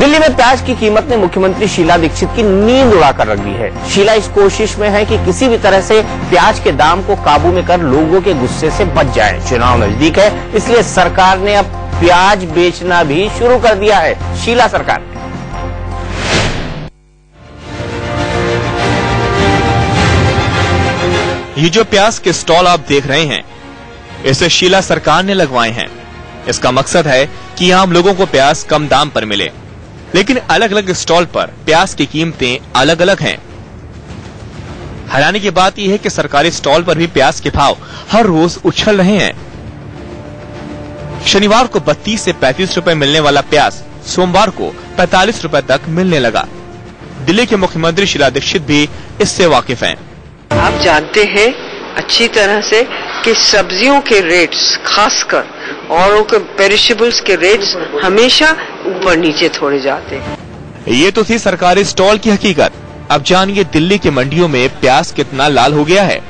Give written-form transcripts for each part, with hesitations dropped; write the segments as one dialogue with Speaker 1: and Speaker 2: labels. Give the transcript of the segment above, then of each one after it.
Speaker 1: दिल्ली में प्याज की कीमत ने मुख्यमंत्री शीला दीक्षित की नींद उड़ाकर रख दी है। शीला इस कोशिश में है कि किसी भी तरह से प्याज के दाम को काबू में कर लोगों के गुस्से से बच जाए। चुनाव नजदीक है, इसलिए सरकार ने अब प्याज बेचना भी शुरू कर दिया है। शीला सरकार ने
Speaker 2: ये जो प्याज के स्टॉल आप देख रहे हैं, इसे शीला सरकार ने लगवाए हैं। इसका मकसद है कि आम लोगों को प्याज कम दाम पर मिले, लेकिन अलग अलग स्टॉल पर प्याज की कीमतें अलग अलग हैं। हैरानी की बात यह है कि सरकारी स्टॉल पर भी प्याज के भाव हर रोज उछल रहे हैं। शनिवार को 32 से 35 रुपए मिलने वाला प्याज सोमवार को 45 रुपए तक मिलने लगा। दिल्ली के मुख्यमंत्री शीला दीक्षित भी इससे वाकिफ हैं।
Speaker 3: आप जानते हैं अच्छी तरह से कि सब्जियों के रेट्स, खासकर और पेरिशेबल्स के रेट्स हमेशा ऊपर नीचे थोड़े जाते हैं।
Speaker 2: ये तो थी सरकारी स्टॉल की हकीकत। अब जानिए दिल्ली की मंडियों में प्याज कितना लाल हो गया है।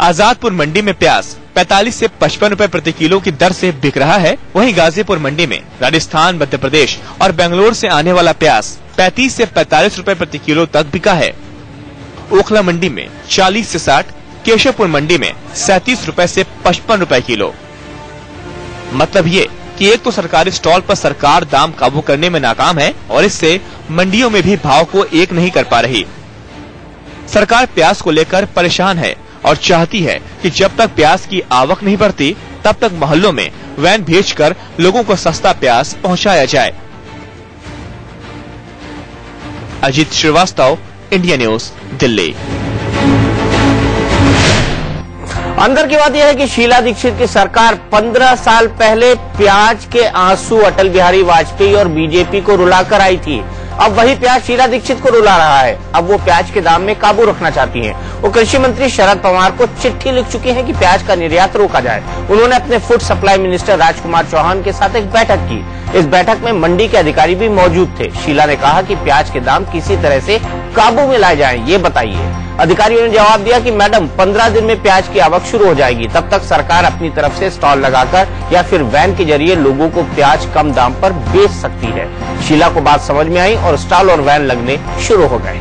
Speaker 2: आजादपुर मंडी में प्याज 45 से 55 रुपए प्रति किलो की दर से बिक रहा है। वहीं गाजीपुर मंडी में राजस्थान, मध्य प्रदेश और बेंगलोर से आने वाला प्याज 35 से 45 रुपए प्रति किलो तक बिका है। ओखला मंडी में 40 से 60, केशवपुर मंडी में 37 रुपए से 55 रुपए किलो। मतलब ये कि एक तो सरकारी स्टॉल पर सरकार दाम काबू करने में नाकाम है और इससे मंडियों में भी भाव को एक नहीं कर पा रही। सरकार प्याज को लेकर परेशान है और चाहती है कि जब तक प्याज की आवक नहीं बढ़ती तब तक मोहल्लों में वैन भेजकर लोगों को सस्ता प्याज पहुंचाया जाए। Ajit Srivastava, India news, Delhi.
Speaker 1: अंदर की बात यह है कि शीला दीक्षित की सरकार 15 साल पहले प्याज के आंसू अटल बिहारी वाजपेयी और बीजेपी को रुलाकर आई थी। अब वही प्याज शीला दीक्षित को रुला रहा है। अब वो प्याज के दाम में काबू रखना चाहती हैं। वो कृषि मंत्री शरद पवार को चिट्ठी लिख चुकी हैं कि प्याज का निर्यात रोका जाए। उन्होंने अपने फूड सप्लाई मिनिस्टर राजकुमार चौहान के साथ एक बैठक की। इस बैठक में मंडी के अधिकारी भी मौजूद थे। शीला ने कहा कि प्याज के दाम किसी तरह से काबू में लाए जाएं, ये बताइए। अधिकारियों ने जवाब दिया कि मैडम 15 दिन में प्याज की आवक शुरू हो जाएगी, तब तक सरकार अपनी तरफ से स्टॉल लगाकर या फिर वैन के जरिए लोगों को प्याज कम दाम पर बेच सकती है। शीला को बात समझ में आई और स्टॉल और वैन लगने शुरू हो गए।